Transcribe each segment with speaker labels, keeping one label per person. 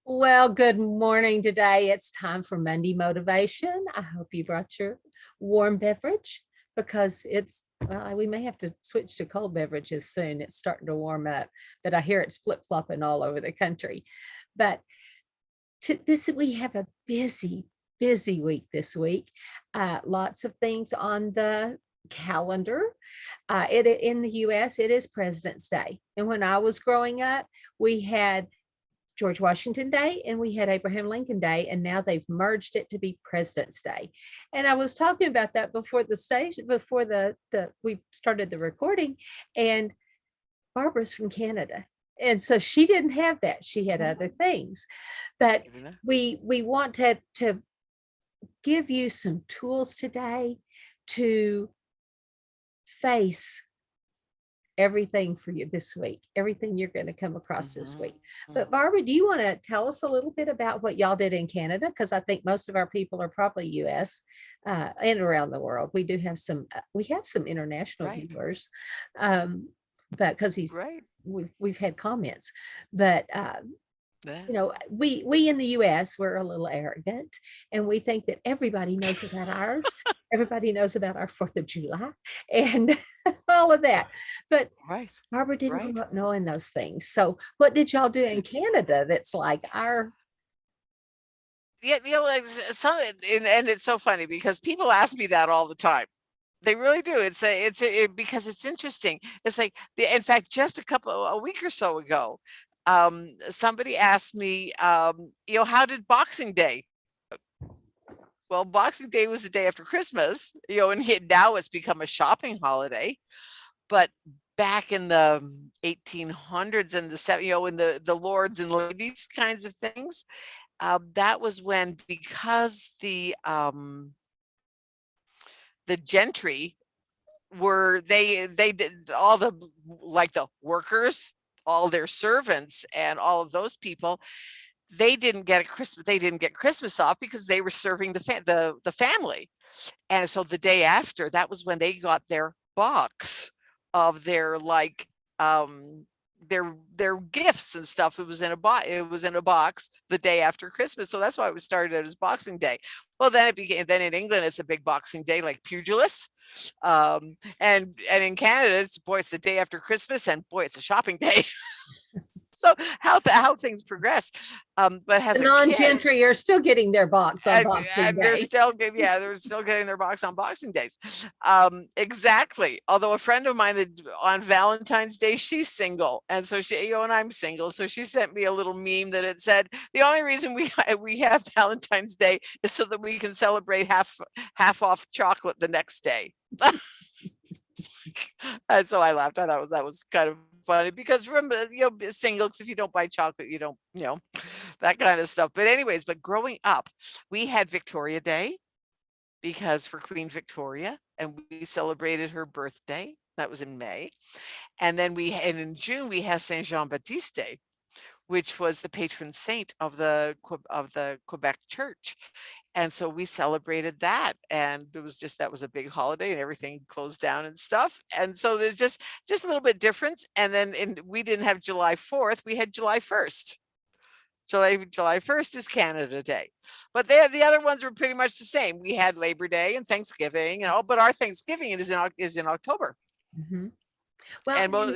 Speaker 1: Well, good morning today. It's time for Monday Motivation. I hope you brought your warm beverage because we may have to switch to cold beverages soon. It's starting to warm up, but I hear it's flip-flopping all over the country. But we have a busy week this week. Lots of things on the calendar. In the US, it is President's Day. And when I was growing up, we had George Washington Day and we had Abraham Lincoln Day, and now they've merged it to be President's Day. And I was talking about that before we started the recording, and Barbara's from Canada. And so she didn't have that. She had other things. But we want to give you some tools today to face everything for you this week, everything you're going to come across this week. But Barbara, do you want to tell us a little bit about what y'all did in Canada? Because I think most of our people are probably US and around the world. We do have we have some international viewers, but because we've had comments, but we in the US, we're a little arrogant and we think that everybody knows about ours. Everybody knows about our 4th of July and all of that. But Barbara didn't grow up knowing those things. So what did y'all do in Canada that's like our...
Speaker 2: Yeah, like and it's so funny because people ask me that all the time. They really do. Because it's interesting. It's like, in fact, just a week or so ago, somebody asked me, how did Boxing Day? Well, Boxing Day was the day after Christmas, and now it's become a shopping holiday. But back in the 1800s and in the lords and ladies kinds of things, that was when, because the gentry they did all the workers, all their servants and all of those people, they didn't get Christmas off because they were serving the family. And so the day after, that was when they got their box of their their gifts and stuff. It was in a box the day after Christmas. So that's why it was started as Boxing Day. Well, then then in England, it's a big Boxing Day, like pugilists. And in Canada, it's the day after Christmas, and boy, it's a shopping day. So how things progress. But as
Speaker 1: the non-gentry are still getting their box on Boxing Day.
Speaker 2: They're still getting their box on Boxing Days. Exactly. Although a friend of mine on Valentine's Day, she's single, and so and I'm single, so she sent me a little meme that it said, the only reason we have Valentine's Day is so that we can celebrate half off chocolate the next day. And so I laughed. I thought that was kind of funny, because remember, single, because if you don't buy chocolate, you don't, that kind of stuff. But anyways, growing up, we had Victoria Day, because for Queen Victoria, and we celebrated her birthday. That was in May. And then in June, we had Saint Jean-Baptiste Day, which was the patron saint of the Quebec Church. And so we celebrated that, and that was a big holiday, and everything closed down and stuff. And so there's just a little bit difference. And then we didn't have July 4th, we had July 1st. July 1st is Canada Day, but the other ones were pretty much the same. We had Labor Day and Thanksgiving and all, but our Thanksgiving is in October.
Speaker 1: Mm-hmm. Well,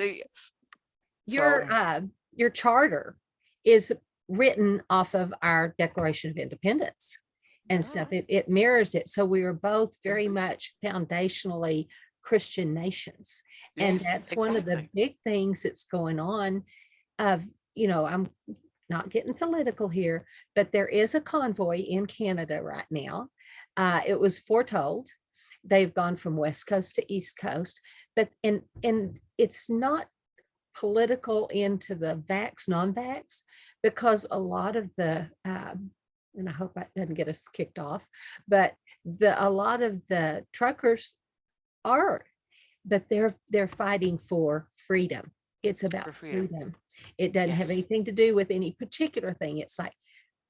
Speaker 1: your charter is written off of our Declaration of Independence and stuff. It mirrors it. So we are both very much foundationally Christian nations. And that's one of the big things that's going on. I'm not getting political here, but there is a convoy in Canada right now. It was foretold. They've gone from West Coast to East Coast, but and it's not political into the vax, non-vax, because a lot of the and I hope that doesn't get us kicked off, but a lot of the truckers are, but they're fighting for freedom. It's about freedom. It doesn't have anything to do with any particular thing. It's like,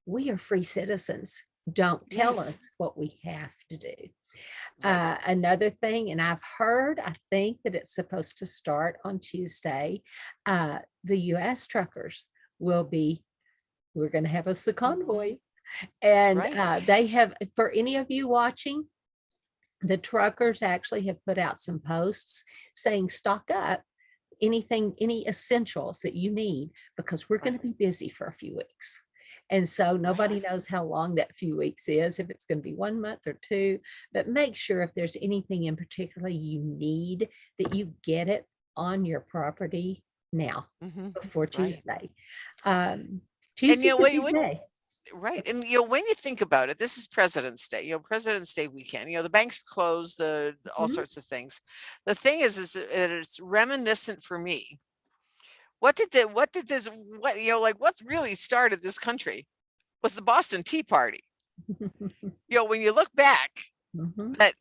Speaker 1: we are free citizens. Don't tell us what we have to do. Another thing, and I think that it's supposed to start on Tuesday, the US truckers will be we're going to have us a
Speaker 2: Mhm.
Speaker 1: convoy. And
Speaker 2: Right.
Speaker 1: they have, for any of you watching, the truckers actually have put out some posts saying stock up anything, any essentials that you need, because we're going
Speaker 2: Right.
Speaker 1: to be busy for a few weeks. And so nobody
Speaker 2: Right.
Speaker 1: knows how long that few weeks is, if it's going to be 1 month or two, but make sure if there's anything in particular you need, that you get it on your property now
Speaker 2: Mhm.
Speaker 1: before
Speaker 2: Right.
Speaker 1: Tuesday.
Speaker 2: And
Speaker 1: Tuesday's a big
Speaker 2: when
Speaker 1: day.
Speaker 2: right. And when you think about it, this is President's Day, President's Day weekend, the banks are closed, all
Speaker 1: Mhm.
Speaker 2: sorts of things. The thing is that it's reminiscent for me. What really started this country was the Boston Tea Party. When you look back,
Speaker 1: Mhm.
Speaker 2: that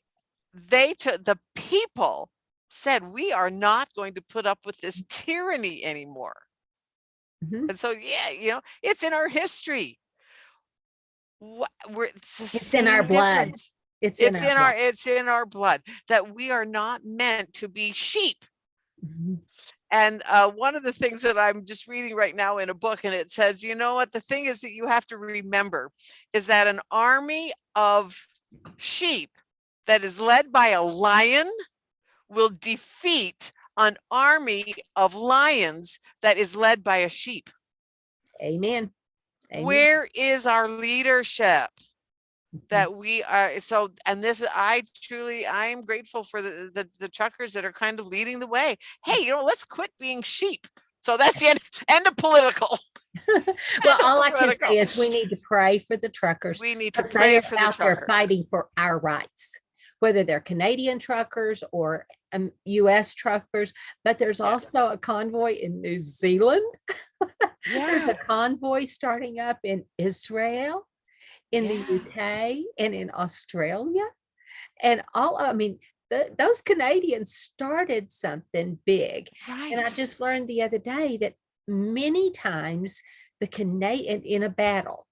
Speaker 2: the people said, we are not going to put up with this tyranny anymore.
Speaker 1: Mhm.
Speaker 2: And so, it's in our history. It's the
Speaker 1: It's in our
Speaker 2: same
Speaker 1: blood.
Speaker 2: difference.
Speaker 1: It's in our blood.
Speaker 2: It's in our blood that we are not meant to be sheep.
Speaker 1: Mhm.
Speaker 2: And one of the things that I'm just reading right now in a book, and it says, what the thing is that you have to remember is that an army of sheep that is led by a lion will defeat an army of lions that is led by a sheep.
Speaker 1: Amen. Amen.
Speaker 2: Where is our leadership?
Speaker 1: Mhm.
Speaker 2: That we are so, and this I am grateful for the truckers that are kind of leading the way. Hey, let's quit being sheep. So that's the end of political.
Speaker 1: Well,
Speaker 2: End of
Speaker 1: all I can
Speaker 2: political.
Speaker 1: say is we need to pray for the truckers,
Speaker 2: We need to
Speaker 1: because they
Speaker 2: pray
Speaker 1: are
Speaker 2: for the
Speaker 1: out there
Speaker 2: truckers.
Speaker 1: fighting for our rights, whether they're Canadian truckers or US truckers. But there's
Speaker 2: Yeah.
Speaker 1: also a convoy in New Zealand. There's a
Speaker 2: Yeah.
Speaker 1: convoy starting up in Israel, in the
Speaker 2: Yeah.
Speaker 1: UK, and in Australia. And those Canadians started something big. And I
Speaker 2: Right.
Speaker 1: just learned the other day that many times the Canadian in a battle,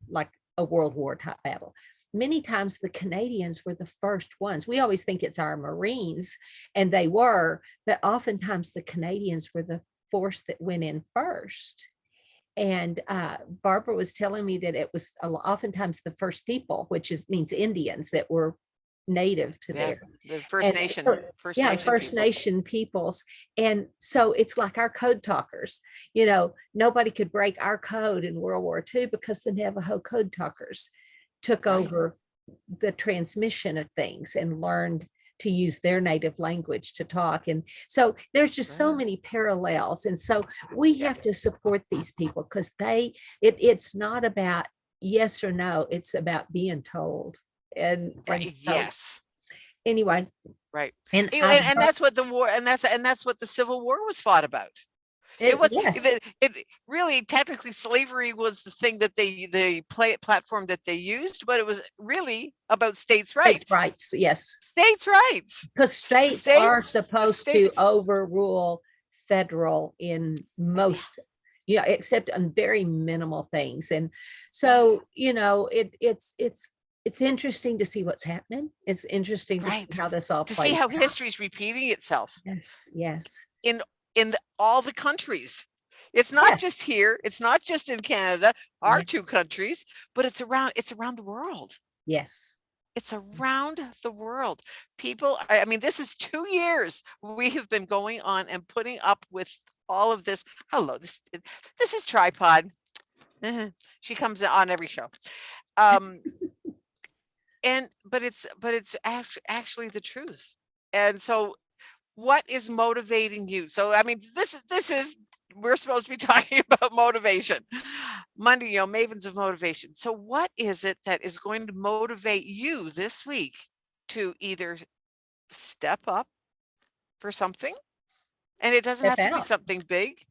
Speaker 1: like a World War type battle, many times the Canadians were the first ones. We always think it's our Marines, and they were, but oftentimes the Canadians were the force that went in first. And Barbara was telling me that it was oftentimes the first people, which means Indians, that were native to
Speaker 2: Yeah.
Speaker 1: there.
Speaker 2: The First
Speaker 1: And
Speaker 2: Nation,
Speaker 1: so, yeah, First
Speaker 2: people.
Speaker 1: Nation peoples. And so it's like our code talkers. Nobody could break our code in World War II because the Navajo code talkers took
Speaker 2: Right.
Speaker 1: over the transmission of things and learned to use their native language to talk. And so there's just so
Speaker 2: Right.
Speaker 1: many parallels. And so we
Speaker 2: Yeah.
Speaker 1: have to support these people, because it's not about yes or no, it's about being told. And
Speaker 2: Right.
Speaker 1: so
Speaker 2: Yes.
Speaker 1: anyway,
Speaker 2: Right.
Speaker 1: and
Speaker 2: And that's what the war, and that's what the Civil War was fought about.
Speaker 1: yes,
Speaker 2: It really, technically, slavery was the thing that the platform that they used, but it was really about states'
Speaker 1: states'
Speaker 2: rights.
Speaker 1: rights, yes,
Speaker 2: States' rights.
Speaker 1: because states are
Speaker 2: The
Speaker 1: supposed to
Speaker 2: states.
Speaker 1: overrule federal in
Speaker 2: Yeah.
Speaker 1: most, except on very minimal things. And
Speaker 2: Yeah.
Speaker 1: so, it's interesting to see what's happening. It's interesting to see
Speaker 2: Right.
Speaker 1: how this all
Speaker 2: To see
Speaker 1: plays
Speaker 2: how
Speaker 1: out.
Speaker 2: history is repeating itself
Speaker 1: Yes, yes,
Speaker 2: in all the countries. It's not
Speaker 1: yes,
Speaker 2: just here. It's not just in Canada, our two
Speaker 1: yes,
Speaker 2: countries, but it's around the world.
Speaker 1: yes.
Speaker 2: It's around the world. People, I mean, this is 2 years we have been going on and putting up with all of this. Hello, this is Tripod. She comes on every show. Um, but it's actually the truth. And so what is motivating you? So I mean, this is we're supposed to be talking about motivation. Monday, Mavens of Motivation. So what is it that is going to motivate you this week to either step up for something? And it doesn't
Speaker 1: Step
Speaker 2: have to be
Speaker 1: out.
Speaker 2: something big.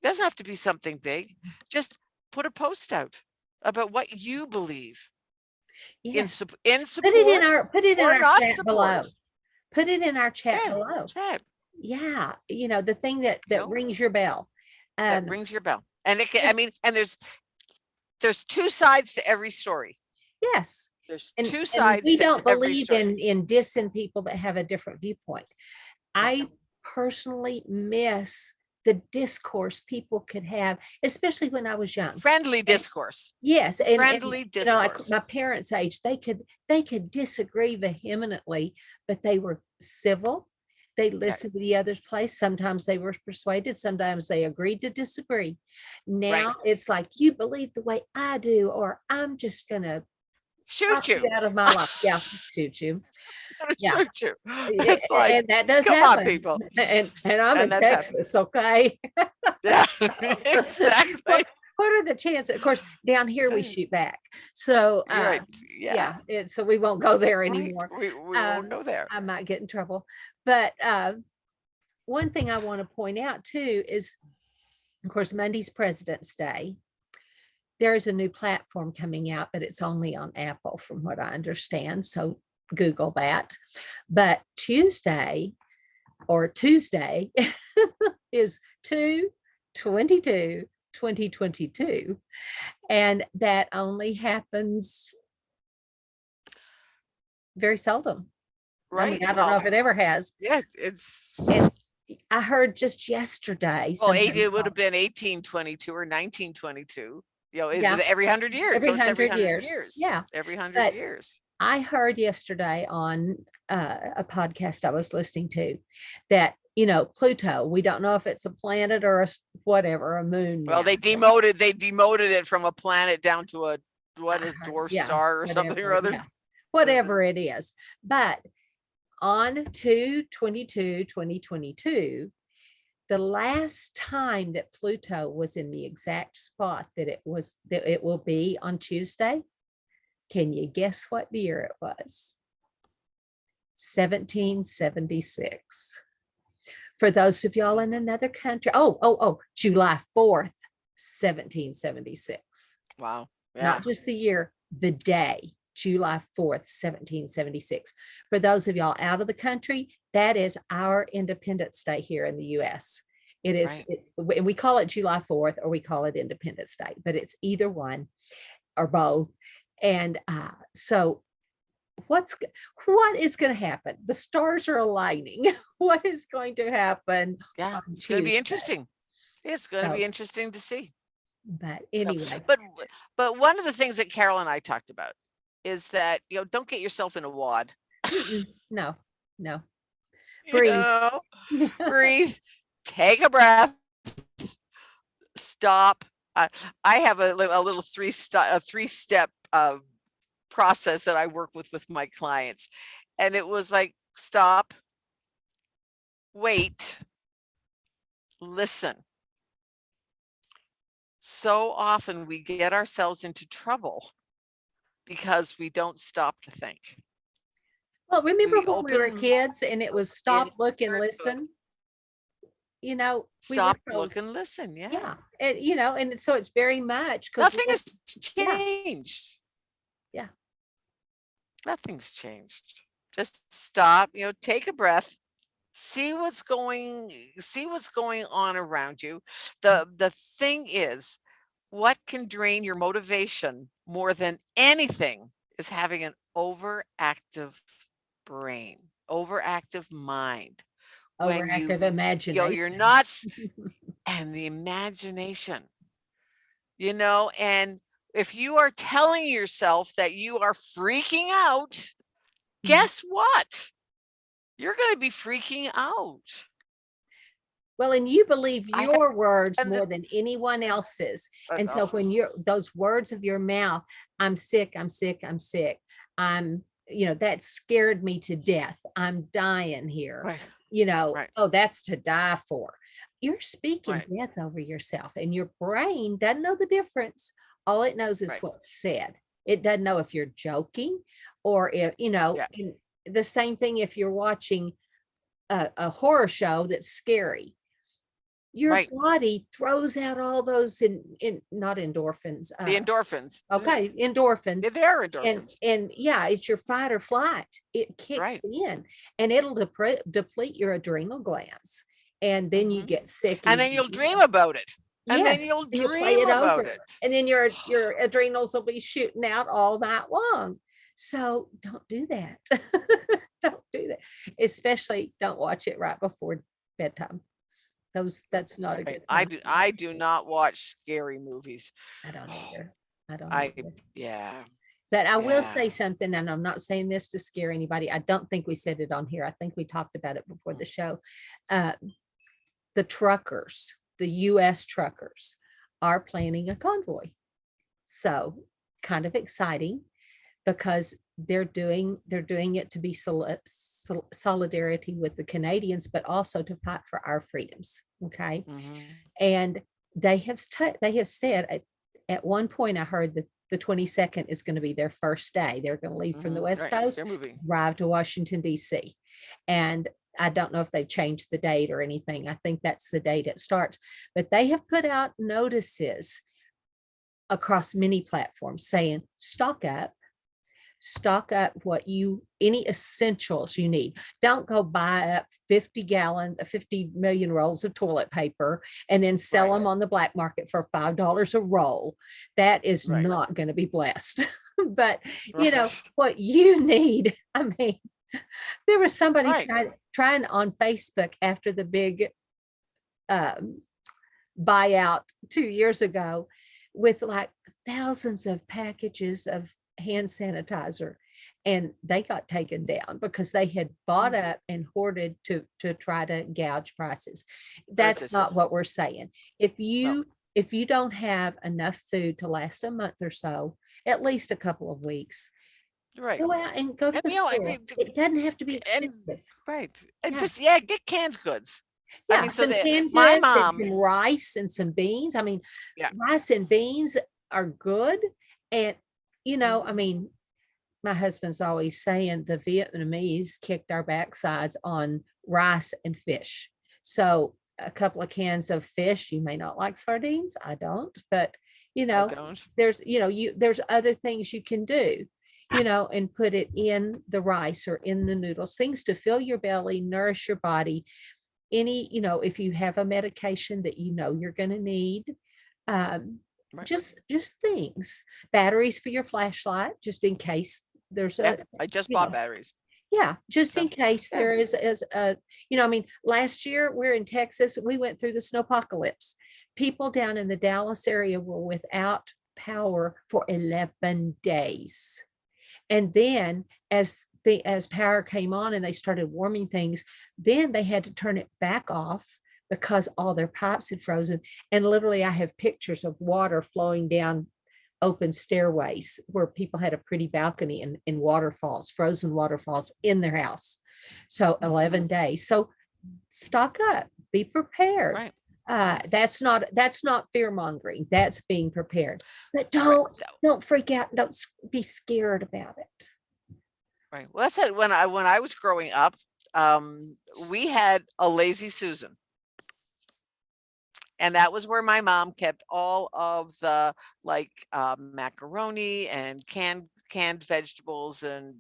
Speaker 2: Doesn't have to be something big. Just put a post out about what you believe
Speaker 1: Yes.
Speaker 2: in
Speaker 1: Put
Speaker 2: support
Speaker 1: it in
Speaker 2: or
Speaker 1: our
Speaker 2: not
Speaker 1: chat
Speaker 2: support.
Speaker 1: below. Put it in our chat
Speaker 2: Yeah,
Speaker 1: below.
Speaker 2: chat.
Speaker 1: Yeah, the thing that
Speaker 2: You
Speaker 1: that
Speaker 2: know,
Speaker 1: rings your bell.
Speaker 2: that
Speaker 1: Um,
Speaker 2: rings your bell. And it can, I
Speaker 1: just
Speaker 2: mean, and there's two sides to every story.
Speaker 1: yes.
Speaker 2: There's
Speaker 1: And
Speaker 2: two
Speaker 1: and
Speaker 2: sides
Speaker 1: we
Speaker 2: to
Speaker 1: don't
Speaker 2: every
Speaker 1: believe
Speaker 2: story.
Speaker 1: in dissing people that have a different viewpoint.
Speaker 2: No.
Speaker 1: I personally miss the discourse people could have, especially when I was young.
Speaker 2: Friendly discourse.
Speaker 1: Yes. And
Speaker 2: Friendly
Speaker 1: like
Speaker 2: discourse.
Speaker 1: my parents' age, they could disagree vehemently, but they were civil. They listened to the other's place. Sometimes they were persuaded. Sometimes they agreed to disagree. Now it's like, you believe the way I do, or I'm just going to
Speaker 2: shoot you
Speaker 1: out of my life. Yeah. Shoot you. Yeah.
Speaker 2: shoot you. It's like,
Speaker 1: and that does
Speaker 2: come
Speaker 1: happen.
Speaker 2: on, people.
Speaker 1: And I'm
Speaker 2: And
Speaker 1: in
Speaker 2: that's
Speaker 1: Texas. Okay.
Speaker 2: Yeah, exactly.
Speaker 1: What are the chances? Of course, down here we shoot back. So
Speaker 2: You're right. Yeah.
Speaker 1: so we won't go there
Speaker 2: Right.
Speaker 1: anymore.
Speaker 2: We won't go there.
Speaker 1: I might get in trouble. But one thing I want to point out too is, of course, Monday's President's Day. There is a new platform coming out, but it's only on Apple, from what I understand. So Google that. But Tuesday is 2/22/2022. And that only happens very seldom.
Speaker 2: Right.
Speaker 1: I mean, I don't know if it ever has.
Speaker 2: Yeah, it's.
Speaker 1: And I heard just yesterday.
Speaker 2: Well, it would have been 1822 or 1922. You know, it was every 100 years.
Speaker 1: Every
Speaker 2: so it's every
Speaker 1: 100
Speaker 2: 100
Speaker 1: years.
Speaker 2: years.
Speaker 1: Yeah.
Speaker 2: Every 100 years.
Speaker 1: I heard yesterday on a podcast I was listening to that, Pluto, we don't know if it's a planet or a moon.
Speaker 2: Well, they demoted it from a planet down to a dwarf star or something or other.
Speaker 1: Yeah. Whatever it is. But on 2/22/2022, the last time that Pluto was in the exact spot that it will be on Tuesday, can you guess what year it was? 1776. For those of y'all in another country, July 4th, 1776.
Speaker 2: Wow. Yeah.
Speaker 1: Not just the year, the day, July 4th, 1776. For those of y'all out of the country, that is our Independence Day here in the U.S. It is, and we call it July 4th or we call it Independence Day, but it's either one or both. And so what is going to happen? The stars are aligning. What is going to happen?
Speaker 2: Yeah, it's going to be interesting. It's going to be interesting to see.
Speaker 1: But anyway,
Speaker 2: but one of the things that Carol and I talked about is that, don't get yourself in a wad.
Speaker 1: No. Breathe.
Speaker 2: Breathe. Take a breath. Stop. I have a little three-step process that I work with my clients, and it was like, stop, wait, listen. So often we get ourselves into trouble because we don't stop to think.
Speaker 1: Well, remember when we were kids and it was stop, look, and listen?
Speaker 2: Stop, look, and listen. Yeah.
Speaker 1: Yeah. And, and so it's very much because
Speaker 2: nothing has changed.
Speaker 1: Yeah.
Speaker 2: Nothing's changed. Just stop, take a breath, see what's going on around you. The thing is, what can drain your motivation more than anything is having an overactive brain, overactive mind.
Speaker 1: Overactive imagination.
Speaker 2: You're not, and the imagination, and if you are telling yourself that you are freaking out, guess what? You're going to be freaking out.
Speaker 1: Well, and you believe your words more than anyone else's. And so when those words of your mouth, I'm sick, I'm sick, I'm sick. That scared me to death. I'm dying here.
Speaker 2: Right.
Speaker 1: Oh, that's to die for. You're speaking death over yourself, and your brain doesn't know the difference. All it knows is what's said. It doesn't know if you're joking or if, the same thing if you're watching a horror show that's scary. Your body throws out all those not endorphins.
Speaker 2: The endorphins.
Speaker 1: Okay, endorphins.
Speaker 2: Yeah, they are endorphins.
Speaker 1: And it's your fight or flight. It kicks in, and it'll deplete your adrenal glands, and then you get sick.
Speaker 2: And then you'll dream about it. And then you'll dream about it.
Speaker 1: And then your adrenals will be shooting out all night long. So don't do that. Don't do that. Especially don't watch it right before bedtime. That's not a
Speaker 2: Right.
Speaker 1: good time.
Speaker 2: I do not watch scary movies.
Speaker 1: I don't either. I don't
Speaker 2: I
Speaker 1: either.
Speaker 2: yeah.
Speaker 1: But I will
Speaker 2: Yeah.
Speaker 1: say something, and I'm not saying this to scare anybody. I don't think we said it on here. I think we talked about it before the show. Uh, the truckers, the US truckers, are planning a convoy. So kind of exciting because they're doing it to be solidarity with the Canadians, but also to fight for our freedoms. Okay.
Speaker 2: Mhm.
Speaker 1: And they have said at one point I heard that the 22nd is going to be their first day. They're going to leave from the West
Speaker 2: Right.
Speaker 1: Coast,
Speaker 2: They're moving.
Speaker 1: drive to Washington, D.C. And I don't know if they've changed the date or anything. I think that's the date it starts. But they have put out notices across many platforms saying, stock up what any essentials you need. Don't go buy up 50 million rolls of toilet paper and then sell
Speaker 2: Right.
Speaker 1: them on the black market for $5 a roll. That is
Speaker 2: Right.
Speaker 1: not going to be blessed. But
Speaker 2: Right.
Speaker 1: what you need, I mean, there was somebody
Speaker 2: Right.
Speaker 1: trying on Facebook after the big buyout 2 years ago with like thousands of packages of hand sanitizer, and they got taken down because they had bought up and hoarded to try to gouge prices. That's
Speaker 2: Purchase.
Speaker 1: not what we're saying. If
Speaker 2: No.
Speaker 1: you don't have enough food to last a month or so, at least a couple of weeks,
Speaker 2: Right.
Speaker 1: go out and go to
Speaker 2: And
Speaker 1: the
Speaker 2: I
Speaker 1: store.
Speaker 2: mean,
Speaker 1: It doesn't have to be
Speaker 2: and
Speaker 1: expensive.
Speaker 2: right. And
Speaker 1: Yeah.
Speaker 2: just get canned goods. I
Speaker 1: Yeah,
Speaker 2: mean, so
Speaker 1: some
Speaker 2: that
Speaker 1: canned
Speaker 2: my
Speaker 1: goods and
Speaker 2: mom,
Speaker 1: some rice and some beans. I mean,
Speaker 2: yeah.
Speaker 1: rice and beans are good. And, I
Speaker 2: Mhm.
Speaker 1: mean, my husband's always saying the Vietnamese kicked our backsides on rice and fish. So a couple of cans of fish, you may not like sardines. I don't, but
Speaker 2: I don't.
Speaker 1: there's other things you can do, and put it in the rice or in the noodles, things to fill your belly, nourish your body. If you have a medication that you're going to need, um,
Speaker 2: Right.
Speaker 1: just things, batteries for your flashlight, just in case there's
Speaker 2: Yeah.
Speaker 1: a,
Speaker 2: I just
Speaker 1: you
Speaker 2: bought
Speaker 1: know,
Speaker 2: batteries.
Speaker 1: yeah, just
Speaker 2: So
Speaker 1: in case
Speaker 2: yeah.
Speaker 1: there is a, I mean, last year we're in Texas, we went through the snowpocalypse. People down in the Dallas area were without power for 11 days. And then as power came on and they started warming things, then they had to turn it back off because all their pipes had frozen. And literally I have pictures of water flowing down open stairways where people had a pretty balcony in waterfalls, frozen waterfalls in their house. So 11 days. So stock up, be prepared.
Speaker 2: Right.
Speaker 1: That's not fear mongering. That's being prepared. But
Speaker 2: Right.
Speaker 1: don't freak out. Don't be scared about it.
Speaker 2: Right. Well, that's it. When I was growing up, we had a Lazy Susan. And that was where my mom kept all of the macaroni and canned vegetables and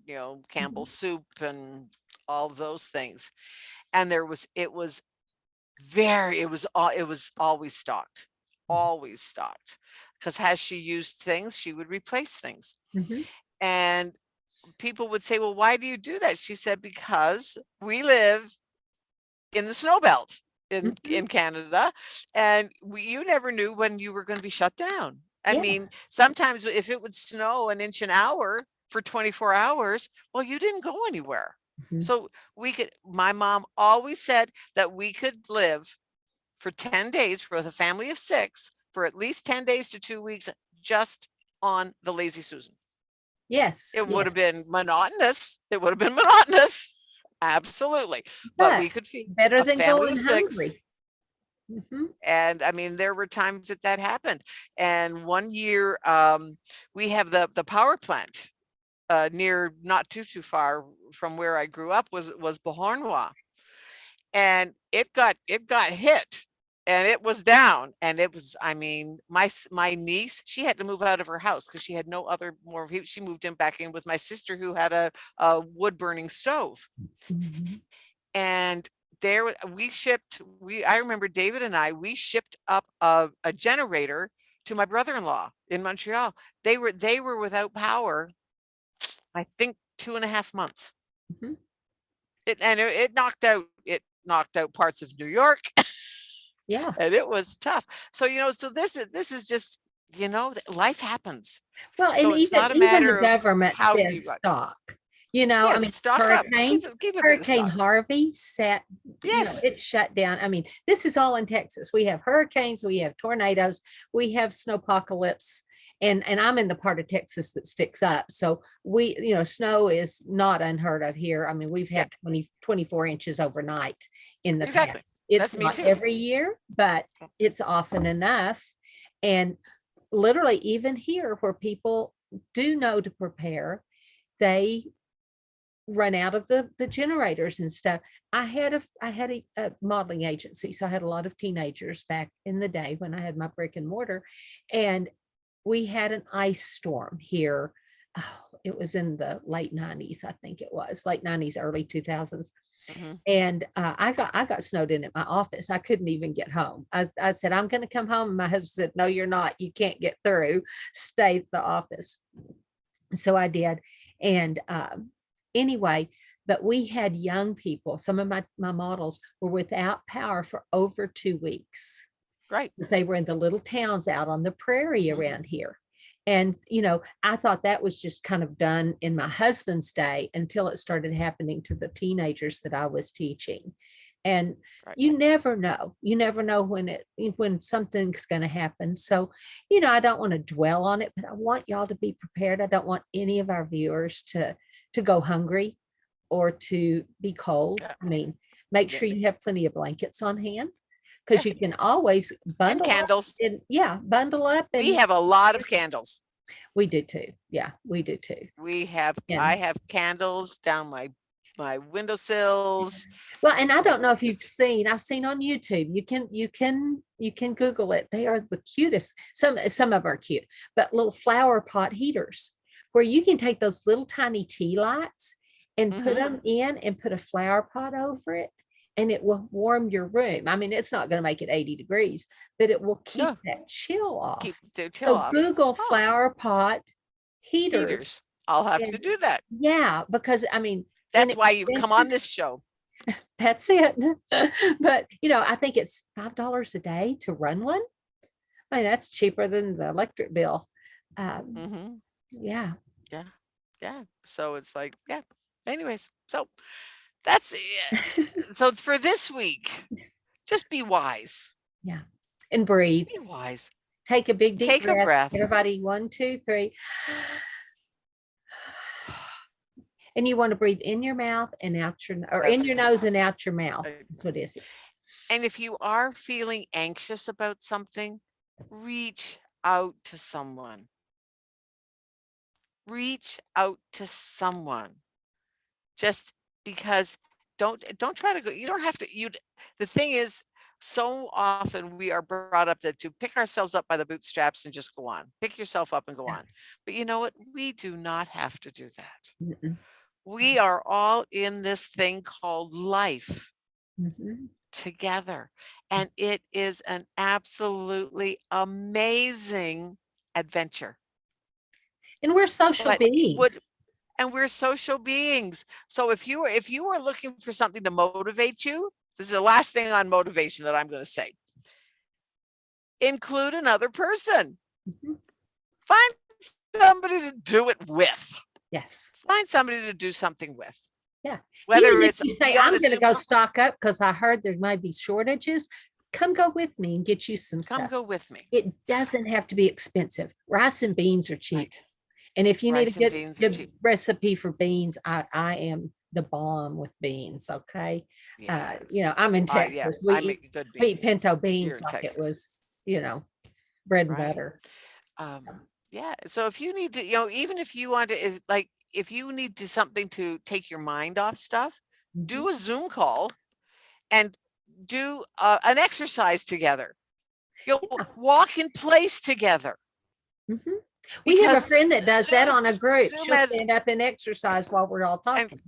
Speaker 2: Campbell soup and all those things. And it was always stocked, because as she used things, she would replace things.
Speaker 1: Mhm.
Speaker 2: And people would say, well, why do you do that? She said, because we live in the snow belt in
Speaker 1: Mhm.
Speaker 2: Canada, and you never knew when you were going to be shut down. I
Speaker 1: Yes.
Speaker 2: mean, sometimes if it would snow an inch an hour for 24 hours, well, you didn't go anywhere.
Speaker 1: Mhm.
Speaker 2: So my mom always said that we could live for 10 days for the family of 6 for at least 10 days to 2 weeks just on the Lazy Susan.
Speaker 1: Yes.
Speaker 2: It would
Speaker 1: Yes.
Speaker 2: have been monotonous. It would have been monotonous. Absolutely. But we
Speaker 1: But
Speaker 2: could feed
Speaker 1: better
Speaker 2: a
Speaker 1: than
Speaker 2: family
Speaker 1: going
Speaker 2: of 6.
Speaker 1: hungry. Mhm.
Speaker 2: And I mean, there were times that happened. And one year, we have the power plant near, not too far from where I grew up, was Beauharnois. And it got hit, and it was down, and it was, I mean, my niece, she had to move out of her house because she had no other more. She moved back in with my sister, who had a wood burning stove.
Speaker 1: Mhm.
Speaker 2: And I remember David and we shipped up a generator to my brother-in-law in Montreal. They were without power, I think 2.5 months.
Speaker 1: Mhm.
Speaker 2: It knocked out parts of New York.
Speaker 1: Yeah.
Speaker 2: And it was tough. So, so this is just, life happens.
Speaker 1: Well, and
Speaker 2: So it's not a
Speaker 1: even the
Speaker 2: matter of
Speaker 1: government
Speaker 2: how you
Speaker 1: says
Speaker 2: got,
Speaker 1: stock. I
Speaker 2: yes,
Speaker 1: mean,
Speaker 2: stock up, keep a bit of
Speaker 1: Hurricane
Speaker 2: stock.
Speaker 1: Harvey set,
Speaker 2: Yes,
Speaker 1: it shut down. I mean, this is all in Texas. We have hurricanes, we have tornadoes, we have snowpocalypse, and I'm in the part of Texas that sticks up. So snow is not unheard of here. I mean, we've
Speaker 2: yeah,
Speaker 1: had 24 inches overnight in the
Speaker 2: exactly.
Speaker 1: past. It's
Speaker 2: That's me
Speaker 1: not
Speaker 2: too.
Speaker 1: every year, but it's often enough. And literally, even here where people do know to prepare, they run out of the generators and stuff. I had a modeling agency, so I had a lot of teenagers back in the day when I had my brick and mortar, and we had an ice storm here. Oh, it was in the late 90s, I think it was late 90s, early 2000s.
Speaker 2: Mhm.
Speaker 1: And I got snowed in at my office. I couldn't even get home. I said, I'm going to come home. And my husband said, no, you're not. You can't get through. Stay at the office. So I did. And anyway, but we had young people. Some of my models were without power for over 2 weeks
Speaker 2: Right.
Speaker 1: because they were in the little towns out on the prairie
Speaker 2: Mhm.
Speaker 1: around here. And, I thought that was just kind of done in my husband's day until it started happening to the teenagers that I was teaching. And
Speaker 2: Right.
Speaker 1: you never know. You never know when something's going to happen. So, I don't want to dwell on it, but I want y'all to be prepared. I don't want any of our viewers to go hungry or to be cold.
Speaker 2: Yeah.
Speaker 1: I mean, make
Speaker 2: Yeah.
Speaker 1: sure you have plenty of blankets on hand
Speaker 2: Yeah.
Speaker 1: because you can always
Speaker 2: And
Speaker 1: bundle up
Speaker 2: candles.
Speaker 1: and bundle up.
Speaker 2: We
Speaker 1: And
Speaker 2: have a lot of candles.
Speaker 1: we do too. Yeah, we do too.
Speaker 2: I
Speaker 1: And
Speaker 2: have candles down my windowsills.
Speaker 1: well, and I don't know if
Speaker 2: It's
Speaker 1: I've seen on YouTube. You can Google it. They are the cutest. Some of them are cute, but little flower pot heaters where you can take those little tiny tea lights and put
Speaker 2: Mhm.
Speaker 1: them in and put a flower pot over it, and it will warm your room. I mean, it's not going to make it 80 degrees, but it will keep
Speaker 2: No,
Speaker 1: that chill
Speaker 2: keep
Speaker 1: off.
Speaker 2: the chill
Speaker 1: So
Speaker 2: off.
Speaker 1: Google
Speaker 2: Oh,
Speaker 1: flower pot heaters.
Speaker 2: heaters. I'll have to
Speaker 1: And
Speaker 2: do that.
Speaker 1: yeah, because I mean,
Speaker 2: That's why you've come on
Speaker 1: inexpensive.
Speaker 2: this show.
Speaker 1: That's it. But I think it's $5 a day to run one. I mean, that's cheaper than the electric bill. Um,
Speaker 2: Mhm.
Speaker 1: yeah,
Speaker 2: Yeah. Yeah. So it's like, yeah. Anyways, so that's it. So for this week, just be wise.
Speaker 1: yeah. And breathe.
Speaker 2: Be wise.
Speaker 1: Take a big deep
Speaker 2: Take a
Speaker 1: breath.
Speaker 2: breath.
Speaker 1: Everybody, 1, 2, 3. And you want to breathe in your mouth and out or in your nose and out your mouth. That's what it is.
Speaker 2: And if you are feeling anxious about something, reach out to someone. Reach out to someone. Just because don't try to go. You don't have to. The thing is, so often we are brought up to pick ourselves up by the bootstraps and just go on. Pick yourself up and go
Speaker 1: Yeah.
Speaker 2: on. But you know what? We do not have to do that.
Speaker 1: Mm-mm.
Speaker 2: We are all in this thing called life
Speaker 1: Mhm.
Speaker 2: together. And it is an absolutely amazing adventure.
Speaker 1: And we're social
Speaker 2: But
Speaker 1: beings.
Speaker 2: and we're social beings. So if you are looking for something to motivate you, this is the last thing on motivation that I'm going to say. Include another person.
Speaker 1: Mhm.
Speaker 2: Find somebody to do it with.
Speaker 1: Yes.
Speaker 2: Find somebody to do something with.
Speaker 1: Yeah.
Speaker 2: Whether
Speaker 1: Even if
Speaker 2: it's
Speaker 1: you say,
Speaker 2: be on
Speaker 1: I'm
Speaker 2: a
Speaker 1: going to
Speaker 2: Zoom
Speaker 1: go
Speaker 2: call,
Speaker 1: stock up because I heard there might be shortages, come go with me and get you some
Speaker 2: come
Speaker 1: stuff.
Speaker 2: go with me.
Speaker 1: It doesn't have to be expensive. Rice and beans are cheap.
Speaker 2: Right.
Speaker 1: And if you need
Speaker 2: Rice
Speaker 1: a
Speaker 2: and
Speaker 1: good,
Speaker 2: beans are
Speaker 1: good
Speaker 2: cheap.
Speaker 1: recipe for beans, I am the bomb with beans. Okay.
Speaker 2: Yes.
Speaker 1: I'm in
Speaker 2: Yeah,
Speaker 1: Texas.
Speaker 2: I make good
Speaker 1: We eat
Speaker 2: beans.
Speaker 1: pinto
Speaker 2: You're
Speaker 1: beans
Speaker 2: in
Speaker 1: like it
Speaker 2: Texas.
Speaker 1: was, bread and
Speaker 2: Right.
Speaker 1: butter.
Speaker 2: Yeah. So if you need to, even if you want to, if you need to something to take your mind off stuff, do a Zoom call and do an exercise together. You'll
Speaker 1: Yeah.
Speaker 2: walk in place together.
Speaker 1: Mhm. We have a
Speaker 2: Because
Speaker 1: friend that does that on a group.
Speaker 2: Zoom
Speaker 1: She'll
Speaker 2: has,
Speaker 1: stand up and exercise while we're all
Speaker 2: and
Speaker 1: talking.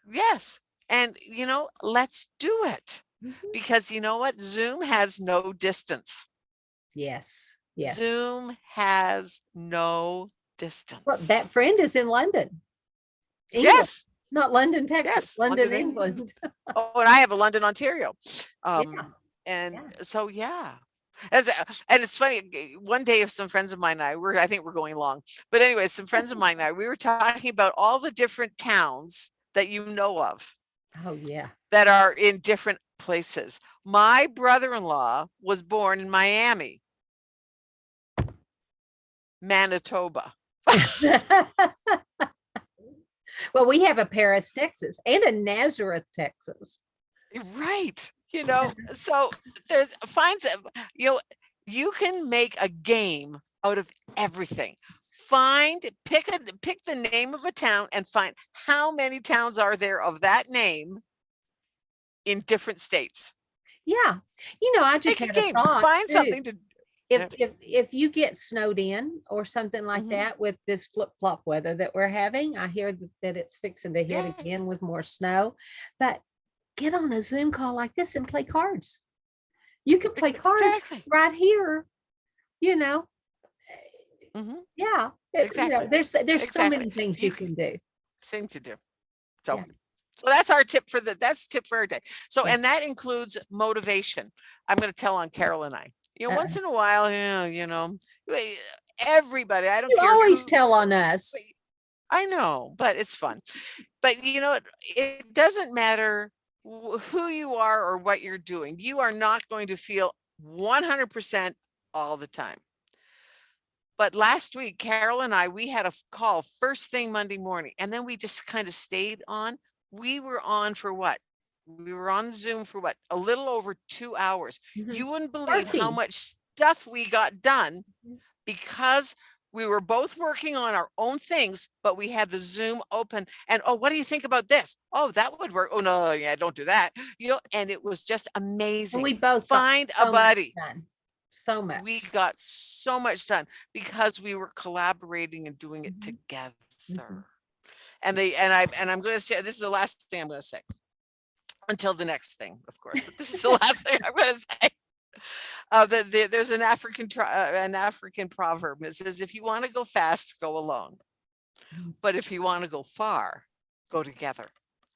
Speaker 2: yes, and let's do it.
Speaker 1: Mhm.
Speaker 2: Because you know what? Zoom has no distance.
Speaker 1: Yes. Yes.
Speaker 2: Zoom has no
Speaker 1: Well,
Speaker 2: distance.
Speaker 1: that friend is in London, England,
Speaker 2: Yes.
Speaker 1: not London, Texas,
Speaker 2: Yes.
Speaker 1: London, England.
Speaker 2: Oh, and I have a London, Ontario.
Speaker 1: Yeah.
Speaker 2: And
Speaker 1: Yeah.
Speaker 2: so, yeah. And it's funny, one day if some friends of mine and I think we're going long, but anyway, some friends of mine and I, we were talking about all the different towns that you know of
Speaker 1: Oh, yeah.
Speaker 2: that are in different places. My brother-in-law was born in Miami, Manitoba.
Speaker 1: Well, we have a Paris, Texas, and a Nazareth, Texas.
Speaker 2: Right. So you can make a game out of everything. Pick the name of a town and find how many towns are there of that name in different states.
Speaker 1: Yeah. I just
Speaker 2: Make a
Speaker 1: had a
Speaker 2: game.
Speaker 1: thought
Speaker 2: Find
Speaker 1: too.
Speaker 2: something to
Speaker 1: If you get snowed in or something like
Speaker 2: Mhm.
Speaker 1: that with this flip-flop weather that we're having, I hear that it's fixing to hit
Speaker 2: Yeah.
Speaker 1: again with more snow, but get on a Zoom call like this and play cards. You can play cards
Speaker 2: Exactly.
Speaker 1: right here, you know.
Speaker 2: Mhm.
Speaker 1: Yeah.
Speaker 2: Exactly.
Speaker 1: There's so
Speaker 2: Exactly.
Speaker 1: many things
Speaker 2: You
Speaker 1: you can do.
Speaker 2: thing to do.
Speaker 1: Yeah.
Speaker 2: So that's our tip that's tip for our day. So,
Speaker 1: Yeah.
Speaker 2: and that includes motivation. I'm going to tell on Carol and I, once
Speaker 1: Uh-uh.
Speaker 2: in a while, everybody, I don't
Speaker 1: You
Speaker 2: care
Speaker 1: always
Speaker 2: who,
Speaker 1: tell on us.
Speaker 2: I know, but it's fun. But it doesn't matter who you are or what you're doing. You are not going to feel 100% all the time. But last week, Carol and I, we had a call first thing Monday morning, and then we just kind of stayed on. We were on for what? We were on Zoom for what? A little over 2 hours.
Speaker 1: Mhm.
Speaker 2: You wouldn't believe how
Speaker 1: Working.
Speaker 2: much stuff we got done because we were both working on our own things, but we had the Zoom open. And oh, what do you think about this? Oh, that would work. Oh no, yeah, don't do that. And it was just
Speaker 1: And
Speaker 2: amazing.
Speaker 1: we both got
Speaker 2: Find a
Speaker 1: so much
Speaker 2: buddy.
Speaker 1: done. So
Speaker 2: We
Speaker 1: much.
Speaker 2: got so much done because we were collaborating and doing it
Speaker 1: Mhm. Mhm.
Speaker 2: together. And I'm going to say, this is the last thing I'm going to say until the next thing, of course, but this is the last thing I'm going to say. There's an African proverb. It says, if you want to go fast, go alone.
Speaker 1: Mhm.
Speaker 2: But if you want to go far, go together.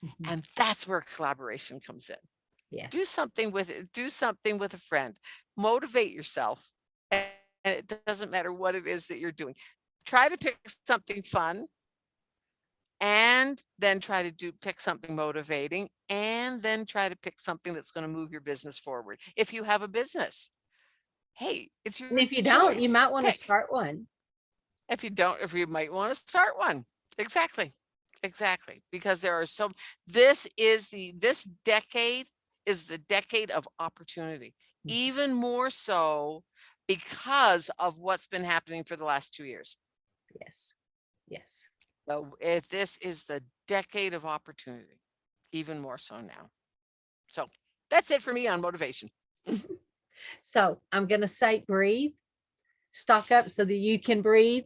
Speaker 1: Mhm.
Speaker 2: And that's where collaboration comes in. Do
Speaker 1: Yes.
Speaker 2: something with a friend. Motivate yourself. And it doesn't matter what it is that you're doing. Try to pick something fun, and then try to pick something motivating, and then try to pick something that's going to move your business forward. If you have a business, hey, it's your
Speaker 1: And if you don't, you
Speaker 2: choice.
Speaker 1: might want to
Speaker 2: Pick.
Speaker 1: start one.
Speaker 2: If you might want to start one. Exactly. Because there are this decade is the decade of opportunity,
Speaker 1: Mhm.
Speaker 2: even more so because of what's been happening for the last 2 years.
Speaker 1: Yes. Yes.
Speaker 2: So if this is the decade of opportunity, even more so now. So that's it for me on motivation.
Speaker 1: So I'm going to say breathe, stock up so that you can breathe,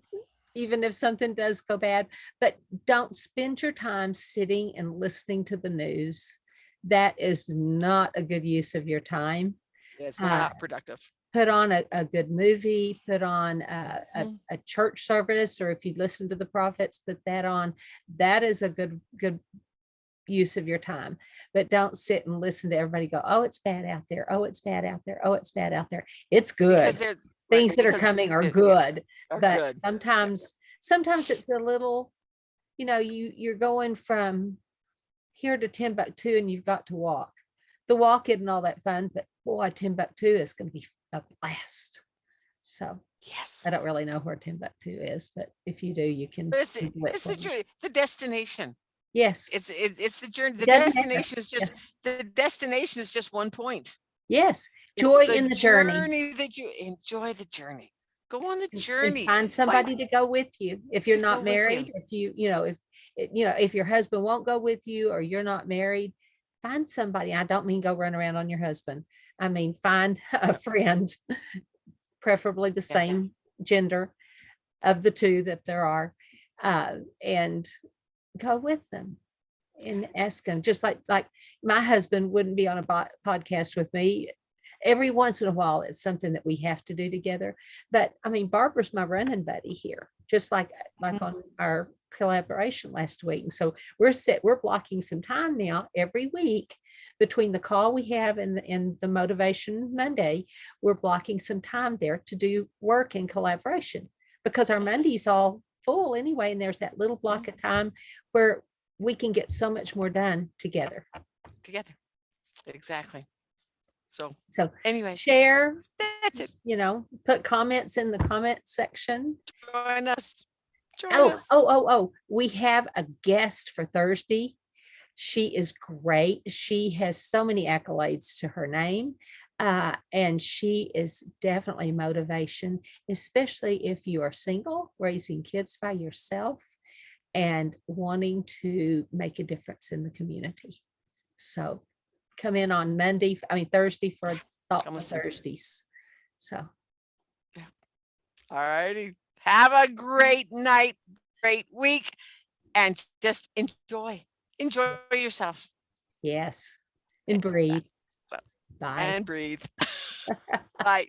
Speaker 1: even if something does go bad. But don't spend your time sitting and listening to the news. That is not a good use of your time.
Speaker 2: It's
Speaker 1: Uh,
Speaker 2: not productive.
Speaker 1: put on a good movie, put on
Speaker 2: Mm.
Speaker 1: a church service, or if you listen to the prophets, put that on. That is a good use of your time. But don't sit and listen to everybody go, oh, it's bad out there. Oh, it's bad out there. Oh, it's bad out there. It's
Speaker 2: Because
Speaker 1: good.
Speaker 2: they're right,
Speaker 1: Things that are
Speaker 2: because
Speaker 1: coming are
Speaker 2: they
Speaker 1: good.
Speaker 2: are
Speaker 1: But
Speaker 2: good.
Speaker 1: sometimes it's a little, you're going from here to Timbuktu and you've got to walk. The walk isn't all that fun, but boy, Timbuktu is going to be a blast. So
Speaker 2: Yes.
Speaker 1: I don't really know where Timbuktu is, but if you do, you can
Speaker 2: But it's
Speaker 1: Google it for
Speaker 2: the
Speaker 1: me.
Speaker 2: journey, the destination.
Speaker 1: Yes,
Speaker 2: It's the journey.
Speaker 1: it doesn't matter. Yeah.
Speaker 2: The destination is just one point.
Speaker 1: Yes,
Speaker 2: It's
Speaker 1: joy
Speaker 2: the
Speaker 1: in the journey.
Speaker 2: journey that you enjoy the journey. Go on the
Speaker 1: And
Speaker 2: journey.
Speaker 1: find
Speaker 2: Find
Speaker 1: somebody to go with you. If you're
Speaker 2: to go
Speaker 1: not
Speaker 2: with you.
Speaker 1: married, if if your husband won't go with you or you're not married, find somebody. I don't mean go run around on your husband. I mean, find a friend, preferably the
Speaker 2: Yes.
Speaker 1: same gender of the two that there are, and go with them and ask them. Just like my husband wouldn't be on a podcast with me. Every once in a while, it's something that we have to do together. But I mean, Barbara's my running buddy here, just like
Speaker 2: Mhm.
Speaker 1: on our collaboration last week. And so we're blocking some time now every week between the call we have and the Motivation Monday, we're blocking some time there to do work in collaboration, because our Monday's all full anyway. And there's that little block of time where we can get so much more done together.
Speaker 2: Exactly. So
Speaker 1: anyway, share,
Speaker 2: that's it.
Speaker 1: Put comments in the comment section.
Speaker 2: Join us.
Speaker 1: We have a guest for Thursday. She is great. She has so many accolades to her name. And she is definitely motivation, especially if you are single, raising kids by yourself, and wanting to make a difference in the community. So come in on Thursday for Thoughtful Thursdays. So.
Speaker 2: Yeah. All righty. Have a great night, great week, and just enjoy yourself.
Speaker 1: Yes. And breathe.
Speaker 2: So,
Speaker 1: bye.
Speaker 2: And breathe. Bye.